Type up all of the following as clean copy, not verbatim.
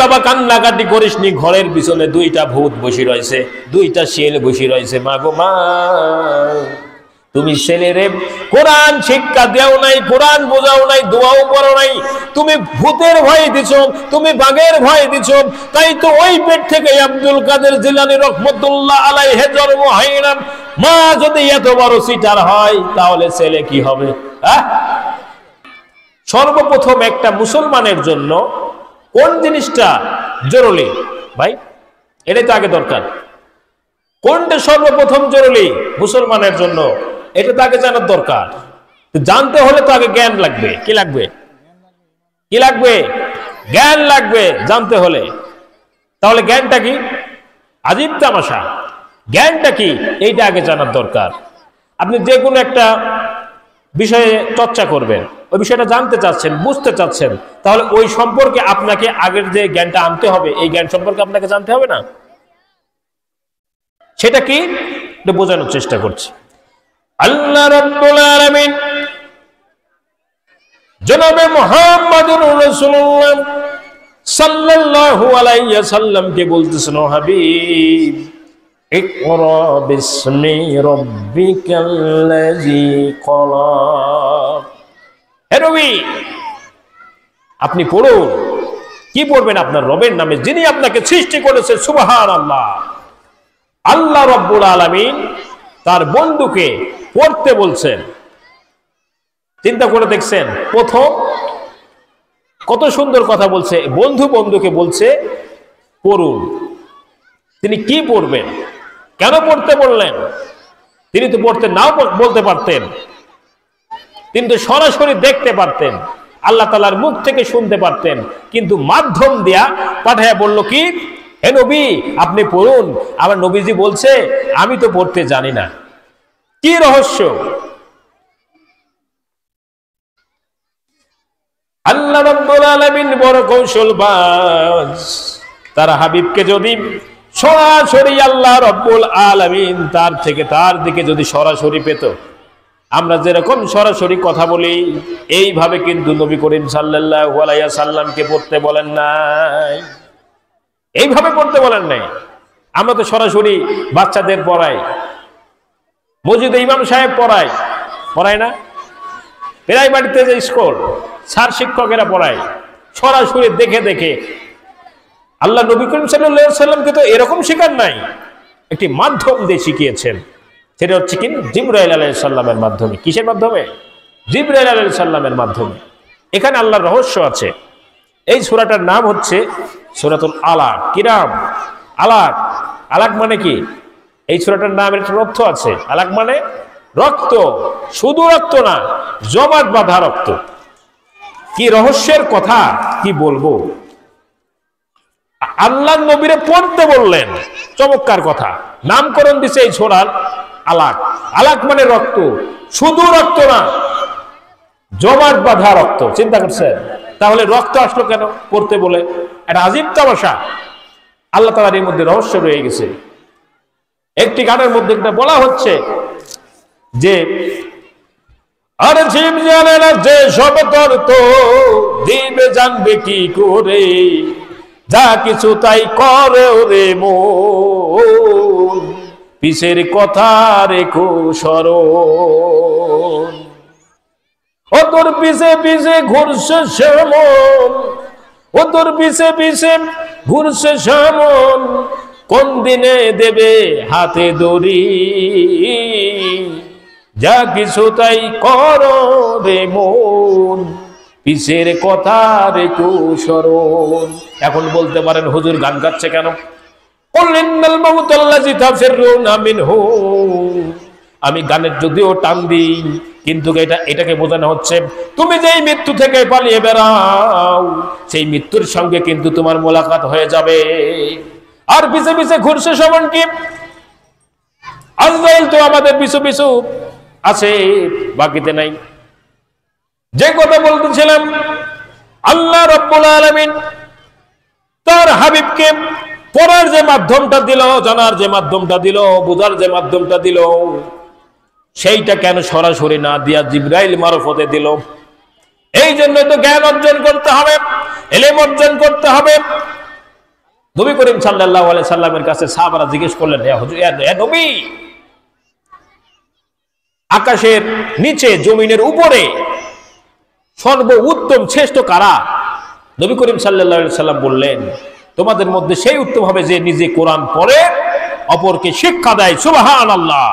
বাবা কান্নাকাটি করিসনি, ঘরের পিছনে দুইটা ভূত বসে রয়েছে, দুইটা শেল বসে রয়েছে। মা গো মা, তুমি ছেলেরে কোরআন শিক্ষা দেও নাই, কোরআন বোঝাও নাই, দোয়াও পড়ো নাই, তুমি ভূতের ভয় দিছো, তুমি বাঘের ভয় দিছো। তাই তো ওই পেট থেকে আব্দুল কাদের জিলানী রহমতুল্লাহ আলাইহি জন্ম হয় না। মা যদি এত বড় সিটার হয় তাহলে ছেলে কি হবে? সর্বপ্রথম একটা মুসলমানের জন্য কোন জিনিসটা জরুরি ভাই? এটাই তো আগে দরকার। কোনটা সর্বপ্রথম জরুরি মুসলমানের জন্য, এটা তো আগে জানার দরকার। জানতে হলে তো আগে জ্ঞান লাগবে। কি লাগবে? কি লাগবে? জ্ঞান লাগবে জানতে হলে। তাহলে জ্ঞানটা কি? আজীব তামাশা। জ্ঞানটা কি এইটা আগে জানার দরকার। আপনি যে কোনো একটা বিষয়ে চর্চা করবেন, ওই বিষয়টা জানতে চাচ্ছেন, বুঝতে চাচ্ছেন, তাহলে ওই সম্পর্কে আপনাকে আগের যে জ্ঞানটা আনতে হবে, এই জ্ঞান সম্পর্কে আপনাকে জানতে হবে না? সেটা কি এটা বোঝানোর চেষ্টা করছি। আল্লাহ রাব্বুল আলামিন জনাবে মুহাম্মদুর রাসূলুল্লাহ সাল্লাল্লাহু আলাইহি ওয়াসাল্লামকে বলতেছেন, ও হাবিব, ইকরা বিসমি রাব্বিকাল্লাযী খলাক। হে নবী, আপনি পড়ুন। কি পড়বেন? আপনার রবের নামে, যিনি আপনাকে সৃষ্টি করেছেন। সুবহানাল্লাহ। আল্লাহ রাব্বুল আলামিন তার বন্ধুকে পড়তে বলছেন। চিন্তা করে দেখছেন, প্রথম কত সুন্দর কথা বলছে। বন্ধু বন্ধুকে বলছে পড়ুন। তিনি কি পড়বেন? কেন পড়তে বললেন? তিনি তো পড়তে নাও বলতে পারতেন, তিনি তো সরাসরি দেখতে পারতেন, আল্লাহ তাআলার মুখ থেকে শুনতে পারতেন, কিন্তু মাধ্যম দেয়া পাঠায়া বলল কি, হে নবী আপনি পড়ুন। আমার নবীজি বলছে আমি তো পড়তে জানি না। কি রহস্য? আল্লাহ রাব্বুল আলামিন বড় কৌশলবাজ। তার হাবিবকে যদি সরাসরি আল্লাহ রাব্বুল আলামিন তার দিকে যদি সরাসরি পেত, আমরা যেরকম সরাসরি কথা বলি এইভাবে কিন্তু নবী করিম সাল্লাল্লাহু আলাইহি ওয়াসাল্লামকে পড়তে বলেন নাই, এইভাবে পড়তে বলেন নাই। আমরা তো সরাসরি বাচ্চাদের পড়াই, মসজিদে ইমাম সাহেব পড়ায় না, প্রাইমারিতে যে স্কুল স্যার শিক্ষকেরা পড়ায় সরাসরি দেখে দেখে। আল্লাহ নবী করিম সাল্লাল্লাহু আলাইহি ওয়াসাল্লামকে তো এরকম শেখার নাই, একটি মাধ্যম দিয়ে শিখিয়েছেন। সেটা হচ্ছে কি? জিবরাইল আলাইহিস সালামের মাধ্যমে। কিসের মাধ্যমে? জিবরাইল আলাইহিস সালামের মাধ্যমে। এখানে আল্লাহর রহস্য আছে। এই সূরাটার নাম হচ্ছে সূরাতুল আলাক। কি নাম? আলাক। আলাক মানে কি? এই সূরাটার নামের একটা অর্থ আছে। আলাক মানে রক্ত, শুধু রক্ত না, জমাট বাঁধা রক্ত। কি রহস্যের কথা কি বলবো। আল্লাহ নবীরে পড়তে বললেন, চমৎকার কথা। নামকরণ দিছে এই সূরার আলাক। আলাক মানে রক্ত, শুধু রক্ত না, জমাট বাঁধা রক্ত। চিন্তা করছেন? তাহলে রক্ত আসলো কেন পড়তে বলে? এটা আজীব তামাশা। আল্লাহ তাআলার এর মধ্যে রহস্য রয়ে গেছে। একটি গানের মধ্যে এটা বলা হচ্ছে যে, আর জীব জানে না যে সব তর্ক দিবে জানবে কি করে, যা কিছু তাই করে রে মন, পিছের কথা রেখো স্মরণ। ও তোর পিছে পিছে ঘুরছে শ্যামল, ও তোর পিছে পিছে ঘুরছে শ্যামল, কোন দিনে দেবে হাতে দড়ি, যা কিছু তাই করো রে মন, পিছের কথা রেখো স্মরণ। এখন বলতে পারেন হুজুর গান গাচ্ছে কেন? আমি গানের যদিও টান দিই, কিন্তু এটাকে বোঝানো হচ্ছে তুমি যেই মৃত্যু থেকে পালিয়ে বেড়াও, সেই মৃত্যুর সঙ্গে কিন্তু তোমার মোলাকাত হয়ে যাবে। আর পিছে পিছে ঘুরছে সমান কি? আজরাইল তো আমাদের পিছু পিছু আছে, বাকিতে নাই। যে কথা বলতেছিলাম, আল্লাহ রাব্বুল আলামিন তার হাবিবকে পড়ার যে মাধ্যমটা দিল, জানার যে মাধ্যমটা দিল, বোঝার যে মাধ্যমটা দিল, সেইটা কেন সরাসরি না দিয়া জিবরাইল মারফতে দিল? এই জন্য তো জ্ঞান অর্জন করতে হবে, ইলম অর্জন করতে হবে। নবী করিম সাল্লাল্লাহু আলাইহি সাল্লামের কাছে সাহাবারা জিজ্ঞেস করলেন, হে হুজুর, হে নবী, আকাশের নিচে জমিনের উপরে সর্বোত্তম শ্রেষ্ঠ কারা? নবী করিম সাল্লাল্লাহু আলাইহি সাল্লাম বললেন, তোমাদের মধ্যে সেই উত্তম হবে যে নিজে কোরআন পড়ে অপরকে শিক্ষা দেয়। সুবহানাল্লাহ।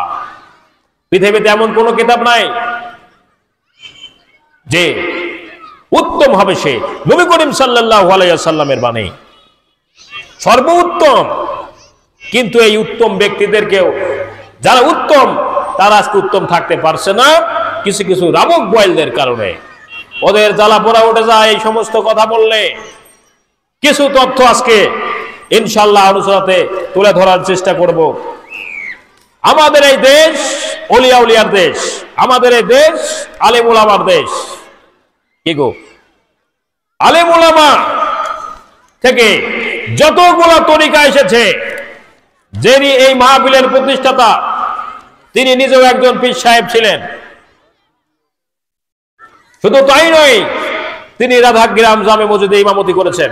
পৃথিবীতে এমন কোন কিতাব নাই যে উত্তম হবে সে। নবী করিম সাল্লাল্লাহু আলাইহি সাল্লামের বাণী সর্বোত্তম। কিন্তু এই উত্তম ব্যক্তিদেরকেও, যারা উত্তম, তারা আজকে উত্তম থাকতে পারছে না কিছু কিছু রাবক বয়েলদের কারণে। ওদের জ্বালা পোড়া উঠে যায় এই সমস্ত কথা বললে। কিছু তথ্য আজকে ইনশাআল্লাহ আলোচনাতে তুলে ধরার চেষ্টা করব। আমাদের এই দেশ ওলিয়া উলিয়ার দেশ, আমাদের এই দেশ আলেম উলামার দেশ। কি গো, আলেম উলামা থেকে যতগুলো তরিকা এসেছে, যিনি এই মাহফিলের প্রতিষ্ঠাতা তিনি নিজেও একজন পীর সাহেব ছিলেন। শুধু তাই নয়, তিনি রাধাগ্রাম জামে মসজিদে ইমামতি করেছেন,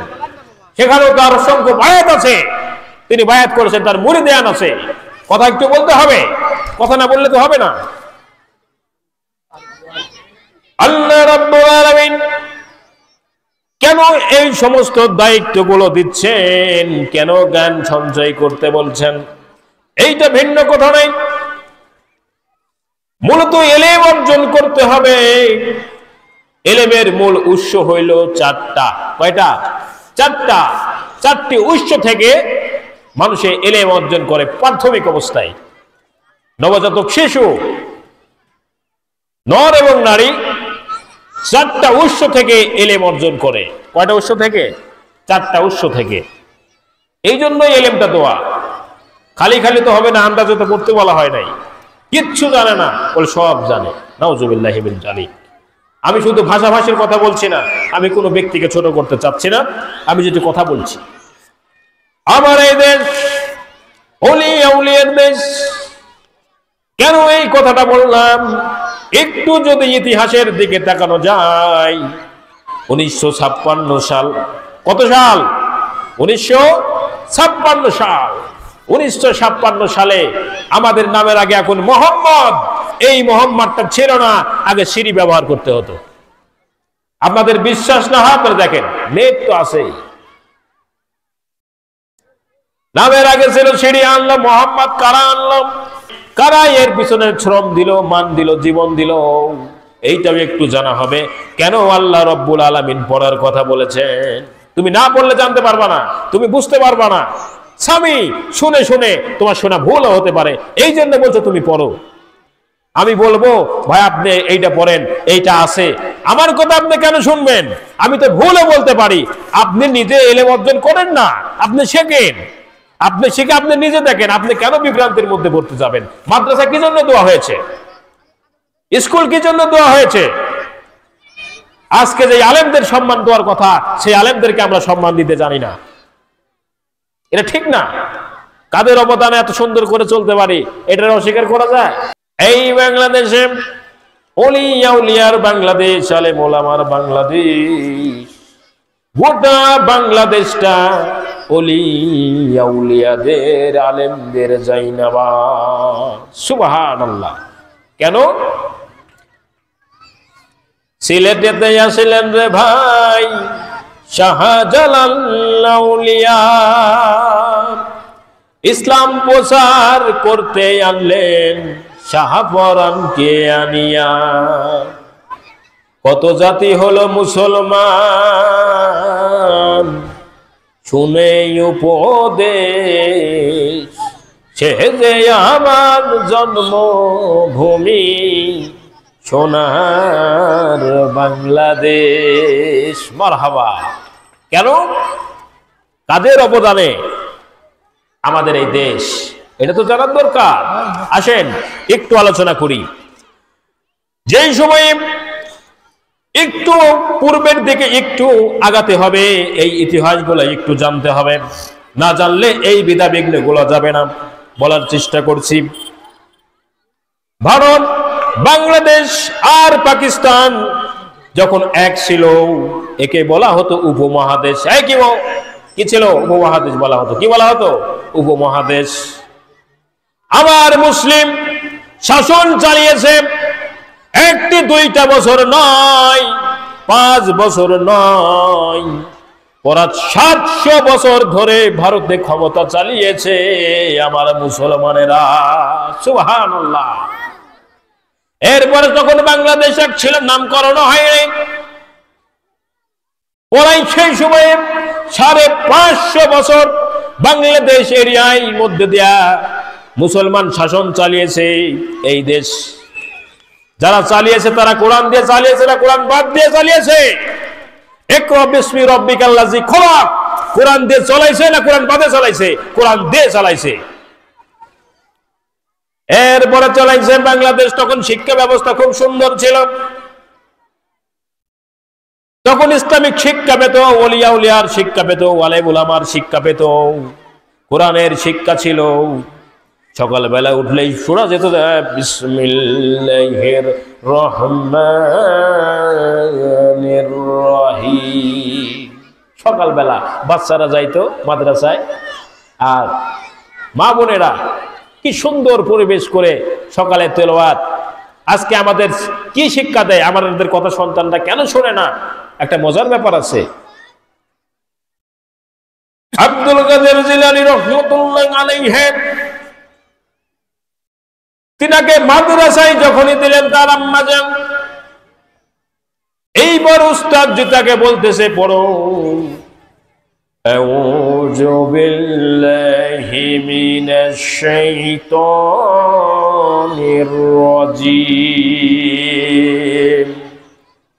সেখানেও তার অসংখ্য বায়াত আছে, তিনি বায়াত করেছেন, তার মুরিদান আছে। কথা একটু বলতে হবে, কথা না বললে তো হবে না। আল্লাহ রাব্বুল আলামিন কেন এই সমস্ত দায়িত্বগুলো দিচ্ছেন, কেন জ্ঞান সঞ্চয় করতে বলছেন, এইটা ভিন্ন কথা নাই। মূলত ইলম অর্জন করতে হবে। ইলমের মূল উৎস হইল চারটা। কয়টা? চারটা। চারটি উৎস থেকে মানুষে ইলম অর্জন করে প্রাথমিক অবস্থায়। নবজাতক শিশু, নর এবং নারী, চারটা উৎস থেকে ইলম অর্জন করে। কয়টা উৎস থেকে? চারটা উৎস থেকে। এই জন্য ইলমটা দেওয়া। খালি খালি তো হবে না, আন্দাজে তো পড়তে বলা হয় নাই। কিচ্ছু জানে না বলে সব জানে, নাউজুবিল্লাহি মিন যালিক। আমি শুধু ভাষাভাষীর কথা বলছি না, আমি কোনো ব্যক্তিকে ছোট করতে চাচ্ছি না, আমি যেটি কথা বলছি। আমার এই দেশ ওলিয়া উলিয়ার দেশ। কেন এই কথাটা বললাম? একটু যদি ইতিহাসের দিকে তাকানো যায়, 1956 সাল, কত সাল? 1956 সাল। 1956 সালে আমাদের নামের আগে এখন মোহাম্মদ, এই মোহাম্মদটা ছিল না, আগে সিঁড়ি ব্যবহার করতে হতো। আপনাদের বিশ্বাস না হয় আপনারা দেখেন, নেট তো আছেই। নামের আগে ছিল সিঁড়ি, আনলো মোহাম্মদ। কারা আনলো? কারা এর পিছনে শ্রম দিল, মান দিল, জীবন দিল? এইটাও একটু জানা হবে। কেন আল্লাহ রব্বুল আলামিন পড়ার কথা বলেছেন? তুমি না পড়লে জানতে পারবা না, তুমি বুঝতে পারবা না। স্বামী শুনে শুনে তোমার শোনা ভুলও হতে পারে, এই জন্য বলছো তুমি পড়ো। আমি বলবো ভাই আপনি এইটা পড়েন, এইটা আছে, আমার কথা আপনি কেন শুনবেন? আমি তো ভুলও বলতে পারি। আপনি নিজে ইলম অর্জন করেন না, আপনি শেখেন। আপনি শিখে আপনি নিজে দেখেন, আপনি কেন বিভ্রান্তির মধ্যে পড়তে যাবেন? মাদ্রাসা কি জন্য দেওয়া হয়েছে? স্কুল কি জন্য দেওয়া হয়েছে? আজকে যে আলেমদের সম্মান দেওয়ার কথা, সেই আলেমদেরকে আমরা সম্মান দিতে জানি না। এটা ঠিক না। কাদের অবদানে এত সুন্দর করে চলতে পারি, এটার অস্বীকার করা যায়? এই বাংলাদেশে ওলিয়া উলিয়ার বাংলাদেশ, আলেম ওলামার বাংলাদেশ, গোটা বাংলাদেশটা ওলিয়া উলিয়াদের, আলেমদের জাইনাবাদ। সুবহানাল্লাহ। কেন? সিলেটেতে আসিলেন রে ভাই শাহজালাল আউলিয়া, ইসলাম প্রচার করতে আনলেন শাহপরানকে আনিয়া। কত জাতি হলো মুসলমান, শুনে উপদেশ, সে যে আমার জন্মভূমি, সোনার বাংলাদেশ। মারহাবা। কেন? কাদের অবদানে আমাদের এই দেশ, এটা তো জানার দরকার। আসেন একটু আলোচনা করি। যেই সময়ে একটু পূর্বের দিকে একটু আগাতে হবে, এই ইতিহাসগুলো একটু জানতে হবে, না জানলে এই বিদা বিঘ্ন গুলো যাবে না। বলার চেষ্টা করছি। ভারত, বাংলাদেশ আর পাকিস্তান যখন এক ছিল, একে বলা হতো উপমহাদেশ। কি ছিল? উপমহাদেশ বলা হতো। কি বলা হতো? উপমহাদেশ। আমার মুসলিম শাসন চালিয়েছে একটি দুইটা বছর নয়, 5 বছর নয়, ওরা 700 বছর ধরে ভারতে ক্ষমতা চালিয়েছে আমার মুসলমানেরা। সুবহানাল্লাহ। এরপরে তখন বাংলাদেশ এক ছিল, নামকরণ হয়নি। ওরাই সেই সময়ে 550 বছর বাংলাদেশ এরিয়ায় মধ্যে দেয়া মুসলমান শাসন চালিয়েছে এই দেশ। যারা চালিয়েছে তারা কোরআন দিয়ে চালিয়েছে না কোরআন বাদ দিয়ে চালিয়েছে? ইকরা বিসমি রাব্বিকাল্লাযী খলাক, কোরআন দিয়ে চালাইছে না কোরআন বাদে চালাইছে? কোরআন দিয়ে চালাইছে। এরপরে চালাইছে বাংলাদেশ। তখন শিক্ষা ব্যবস্থা খুব সুন্দর ছিল। তখন ইসলামিক শিক্ষা পেত, ওলিয়া উলিয়ার শিক্ষা পেত, আলেম উলামার শিক্ষা পেত, কোরআনের শিক্ষা ছিল। সকালবেলা উঠলেই শোনা যেত বিসমিল্লাহির রহমানির রহিম। সকালবেলা বাচ্চারা যাইতো মাদ্রাসায়, আর মা বোনেরা কি সুন্দর পরিবেশ করে সকালে তেলাওয়াত। আজকে আমাদের কি শিক্ষা দেয়? আমাদের কথা সন্তানরা কেন শোনে না? একটা মজার ব্যাপার আছে। আব্দুল কাদের জিলানী রাহমাতুল্লাহ আলাইহি তিনাকে মাদ্রাসায় যখনই দিলেন তার আম্মা যান, এইবার উস্তাদ জি তাকে বলতেছে পড়ো আউযু বিল্লাহি মিনাশ শাইতানির রাজিম।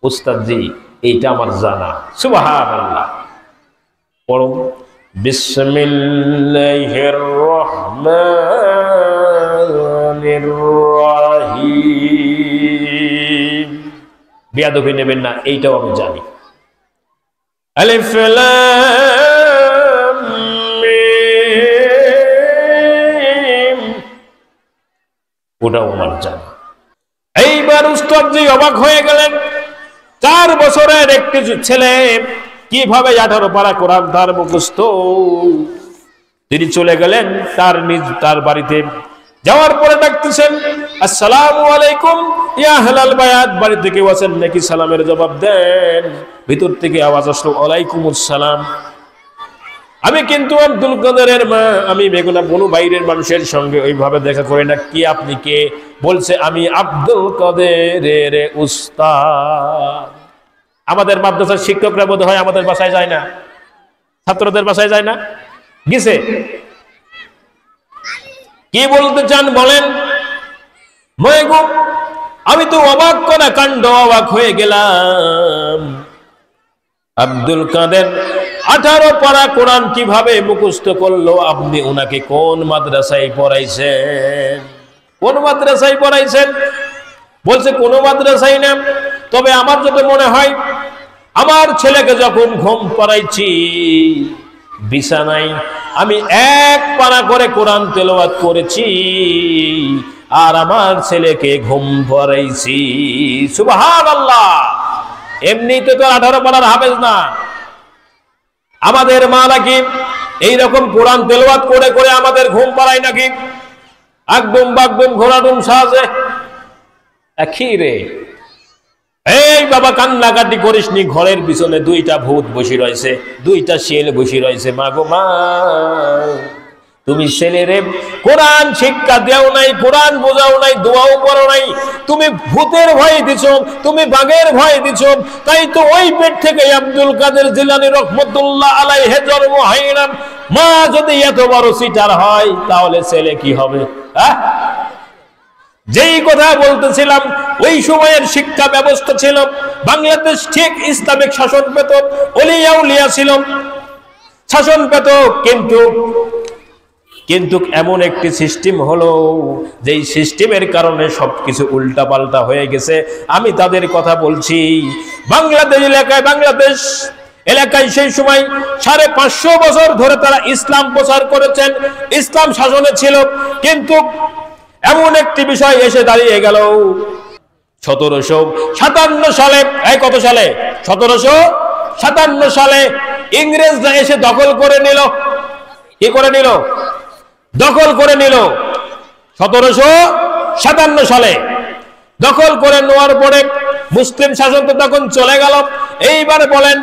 উস্তাদ জি এইটা আমার জানা। সুবহানাল্লাহ। পড়ো বিসমিল্লাহির রহমানির রহিম। বিয়াদবি নেবেন না, এইটাও আমি জানি। আলিফ লাম মিম, ওটাও আমার জানা। এইবার উস্তাদ জি অবাক হয়ে গেলেন। 4 বছরের একটি ছেলে কিভাবে 18 পারা কোরআন তার মুখস্থ। তিনি চলে গেলেন তার বাড়িতে। যাওয়ার পরে ডাকতেছেন আসসালামু আলাইকুম ইয়া আহলাল বায়াত। বাড়ি থেকে আছেন নাকি? সালামের জবাব দেন। ভিতর থেকে আওয়াজ আসলো ওয়ালাইকুমুস সালাম। আমি কিন্তু আব্দুল কাদেরের মা, আমি বেগুনা কোনো বাইরের মানুষের সঙ্গে ওইভাবে দেখা করি না। কি আপনি কে? বলছে আমি আব্দুল কাদেরের উস্তাদ। আমাদের মাদ্রাসার শিক্ষকরা বোধ হয় আমাদের বাসায় যায় না, ছাত্রদের বাসায় যায় না, গেছে। কি বলতে চান বলেন? আমি তো অবাক করা কাণ্ড, অবাক হয়ে গেলাম। আব্দুল কাদের 18 পারা কোরআন কিভাবে মুখস্থ করলো? আপনি ওনাকে কোন মাদ্রাসায় পড়াইছেন? কোন মাদ্রাসায় পড়াইছেন? বলছে কোন মাদ্রাসায় না, তবে আমার যত মনে হয় আমার ছেলেকে যখন ঘুম পাড়াইছি বিছানায় আমি 1 পারা করে কোরআন তেলাওয়াত করেছি আর আমার ছেলেকে ঘুম পাড়াইছি। সুবহানাল্লাহ। এমনিতে তো 18 পারার হাফেজ না। আমাদের মা নাকি এইরকম কোরআন তেলাওয়াত করে করে আমাদের ঘুম পাড়ায় নাকি? একদম বাগদম ঘোরাডুম সাজে রে। এই বাবা কান্নাকাটি করিসনি, ঘরের পিছনে 2টা ভূত বসে রয়েছে, 2টা শেল বসে রয়েছে। মা গো মা, তুমি ছেলেরে কোরআন শিক্ষা দেও নাই, কোরআন বোঝাও নাই, দোয়াও পড়ো নাই, তুমি ভূতের ভয় দিছো, তুমি বাঘের ভয় দিছো। তাই তো ওই পেট থেকে আব্দুল কাদের জিলানী রাহমাতুল্লাহ আলাইহি জন্ম হয় না। মা যদি এত বড় সিটার হয় তাহলে ছেলে কি হবে? যেই কথা বলতেছিলাম, ওই সময়ের শিক্ষা ব্যবস্থা ছিল বাংলাদেশ ঠিক ইসলামিক শাসন পেত, ওলিয়া উলিয়া ছিল, শাসন পেত। কিন্তু এমন একটি সিস্টেম হলো যেই সিস্টেমের কারণে সবকিছু উল্টাপাল্টা হয়ে গেছে। আমি তাদের কথা বলছি। বাংলাদেশ এলাকায় সেই সময় 550 বছর ধরে তারা ইসলাম প্রচার করেছেন, ইসলাম শাসনে ছিল। কিন্তু এমন একটি বিষয় এসে দাঁড়িয়ে গেল 1757 সালে। এই কত সালে? 1757 সালে ইংরেজরা এসে দখল করে নিল। কি করে নিল? দখল করে নিল। 1757 সালে দখল করে নেওয়ার পরে মুসলিম শাসন তো তখন চলে গেল। এইবার বলেন,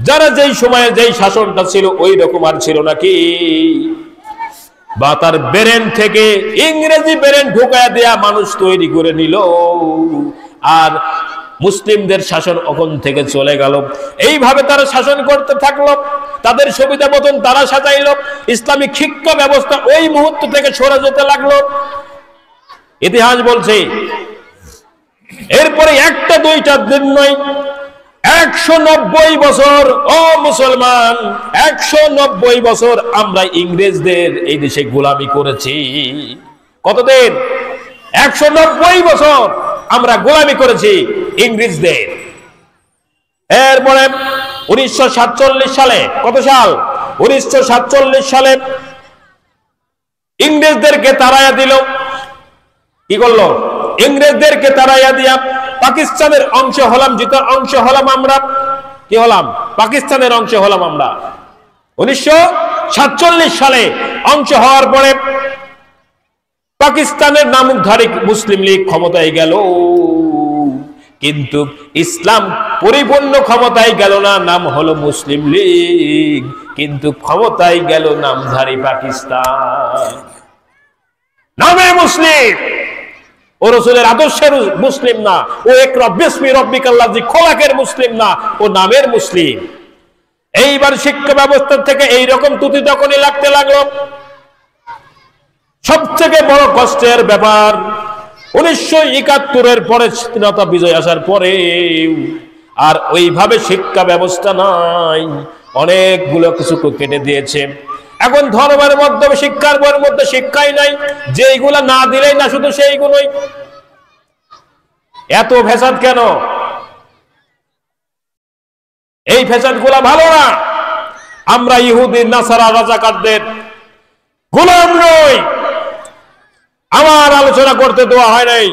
যারা যেই সময়ে যেই শাসনটা ছিল ওই রকম আর ছিল নাকি? বা তার ব্রেন থেকে ইংরেজি ব্রেন ঢুকায় দেয়া মানুষ তৈরি করে নিল, আর মুসলিমদের শাসন ওখান থেকে চলে গেল। এইভাবে তারা শাসন করতে থাকলো, তাদের সুবিধা মতন তারা সাজাইল। ইসলামিক শিক্ষা ব্যবস্থা ওই মুহূর্ত থেকে সরে যেতে লাগলো। ইতিহাস বলছে এরপরে একটা দুইটা দিন নয়, 190 বছর, ও মুসলমান, 190 বছর আমরা ইংরেজদের এই দেশে গোলামি করেছি। কতদিন? 190 বছর আমরা গোলামি করেছি ইংরেজদের। এরপরে 1947 সালে, কত সাল? 1947 সালে ইংরেজদেরকে তাড়াইয়া দিল। কি করলো? ইংরেজদেরকে তাড়াইয়া দিয়া পাকিস্তানের অংশ হলাম, যেটা অংশ হলাম আমরা। কি হলাম? পাকিস্তানের অংশ হলাম আমরা। 1947 সালে অংশ হওয়ার পরে পাকিস্তানের নামধারী মুসলিম লীগ ক্ষমতায় গেল, কিন্তু ইসলাম পরিপূর্ণ ক্ষমতায় গেল না, নাম হলো মুসলিম লীগ, কিন্তু ক্ষমতায় গেল নামধারী পাকিস্তান। নামে মুসলিম, ও রসুলের আদর্শের মুসলিম না, ও ইকরা বিসমি রাব্বিকাল্লাযী খলাকের মুসলিম না, ও নামের মুসলিম। এইবার শিক্ষা ব্যবস্থা থেকে এইরকম তুতি তখনই লাগতে লাগলো। সবথেকে বড় কষ্টের ব্যাপার, 1971-এর পরে স্বাধীনতা বিজয় আসার পরে আর ওইভাবে শিক্ষা ব্যবস্থা নাই, অনেকগুলো কিছু কেটে দিয়েছে। এখন ধর্মের মধ্যে, শিক্ষার বইয়ের মধ্যে শিক্ষাই নাই, যেইগুলা না দিলেই না শুধু সেইগুলোই। এত ফ্যাসাদ কেন? এই ফ্যাসাদ গুলা ভালো না। আমরা ইহুদি নাসারা রাজাকারদের গোলাম নই। আমার আলোচনা করতে দেওয়া হয় নাই,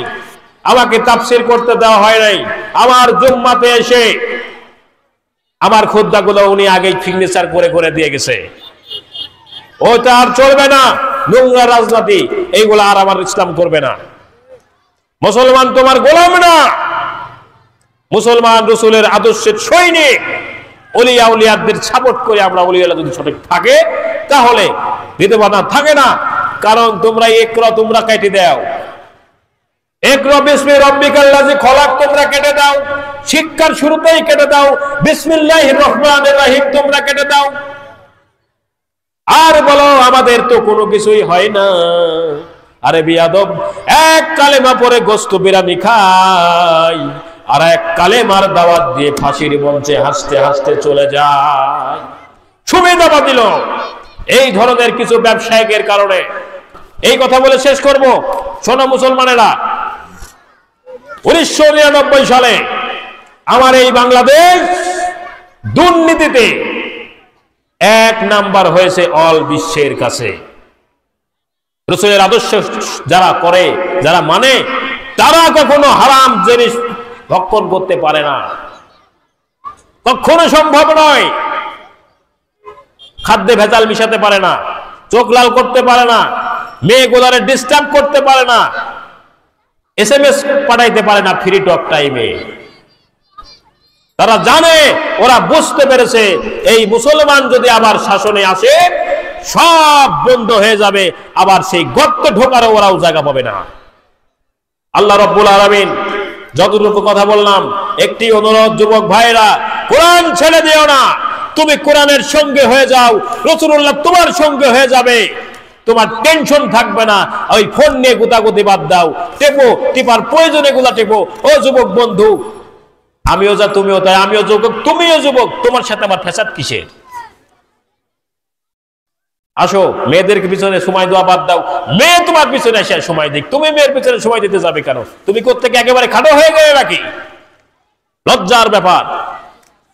আমাকে তাফসীর করতে দেওয়া হয় নাই। আমার জুম্মাতে এসে আমার খুতবাগুলো উনি আগেই সিগনেচার করে করে দিয়ে গেছে। ওটা আর চলবে না, নোংরা রাজনীতি, এইগুলা আর আমার ইসলাম করবে না। মুসলমান তোমার গোলাম না, মুসলমান রাসূলের আদর্শের সৈনিক। ওলিয়া উলিয়াদের সাপোর্ট করে আমরা, ওলিয়ারা যদি সঠিক থাকে তাহলে দিতে পারে, না থাকে না। কারণ তোমরা ইকরা তোমরা কেটে দাও, ইকরা বিসমি রাব্বিকাল্লাযী খলাক তোমরা কেটে দাও, শিক্ষার শুরুতেই কেটে দাও বিসমিল্লাহির রহমানির রহিম তোমরা কেটে দাও। আর বলো আমাদের তো কোনো কিছুই হয় না। আরে বিয়াদব, এক কালেমা পরে গোস্ত বিরানি খাই, আর এক কালেমার দাওয়াত দিয়ে ফাঁসির মঞ্চে হাসতে হাসতে চলে যায়। সুবিধা দিল এই ধরনের কিছু ব্যবসায়িকের কারণে। এই কথা বলে শেষ করব। শোনো মুসলমানেরা, 1999 সালে আমার এই বাংলাদেশ দুর্নীতিতে 1 নাম্বার হয়েছে অল বিশ্বের কাছে। রাসূলের আদর্শ যারা করে, যারা মানে, তারা কখনো হারাম জিনিস ভক্ষণ করতে পারে না, কখনো সম্ভব নয়। খাদ্যে ভেজাল মিশাতে পারে না, চোখ লাল করতে পারে না, মেয়েগুলারে ডিস্টার্ব করতে পারে না, SMS পাঠাইতে পারে না ফ্রি টক টাইমে। তারা জানে, ওরা বুঝতে পেরেছে এই মুসলমান যদি আবার শাসনে আসে সব বন্ধ হয়ে যাবে, আবার সেই গর্ত ঢোকারও ওরাও জায়গা পাবে না। আল্লাহ রাব্বুল আলামিন যতটুকু কথা বললাম, একটি অনুরোধ, যুবক ভাইরা, কোরআন ছেড়ে দিও না। তুমি কোরআনের সঙ্গে হয়ে যাও, রাসূলুল্লাহ তোমার সঙ্গে হয়ে যাবে, তোমার টেনশন থাকবে না। ওই ফোন নিয়ে গুতাগুতি বাদ দাও, টেপো, টিপার প্রয়োজনে গুলা টেপো। ও যুবক বন্ধু, আমিও যা তুমিও তাই, আমিও যুবক তুমিও যুবক, তোমার সাথে আমার ফ্যাসাদ কিসের? আসো, মেয়েদেরকে পিছনে সময় দেওয়া বাদ দাও, মেয়ে তোমার পিছনে এসে সময় দিক। তুমি মেয়ের পিছনে সময় দিতে যাবে কেন? তুমি কোত্থেকে একেবারে খাটো হয়ে গেলে নাকি? লজ্জার ব্যাপার।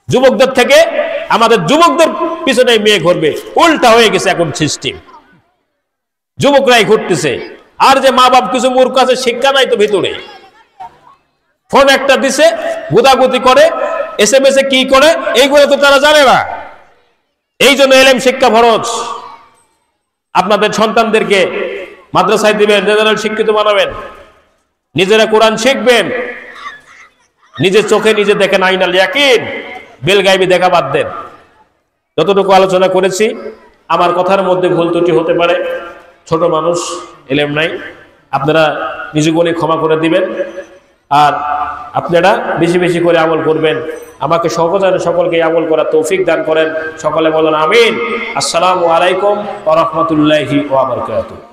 যুবকদের থেকে আমাদের যুবকদের পিছনে মেয়ে ঘুরবে, উল্টা হয়ে গেছে এখন সিস্টেম। যুবকরাই ঘুরতেছে, আর যে মা বাপ কিছু মূর্খ আছে, শিক্ষা নাই তো ভিতরে। ফোন একটা দিছে, গুদাগুদি করে, SMS এ কি করে এইগুলো তো তারা জানে না। এই জন্য এলেম শিক্ষা ফরজ। আপনাদের সন্তানদেরকে মাদ্রাসায় দিবেন, জেনারেল শিক্ষিত বানাবেন, নিজেরা কোরআন শিখবেন, নিজের চোখে নিজে দেখেন, আইনাল ইয়াকিন, বেলগাইবি দেখা বাদ দেন। যতটুকু আলোচনা করেছি, আমার কথার মধ্যে ভুল ত্রুটি হতে পারে, ছোট মানুষ, এলেম নাই, আপনারা নিজেকে ক্ষমা করে দিবেন। আর আপনারা বেশি বেশি করে আমল করবেন। আমাকে সকলকে আমল করার তৌফিক দান করেন। সকলে বলেন আমিন। আসসালামু আলাইকুম ওয়া রাহমাতুল্লাহি ওয়া বারাকাতুহু।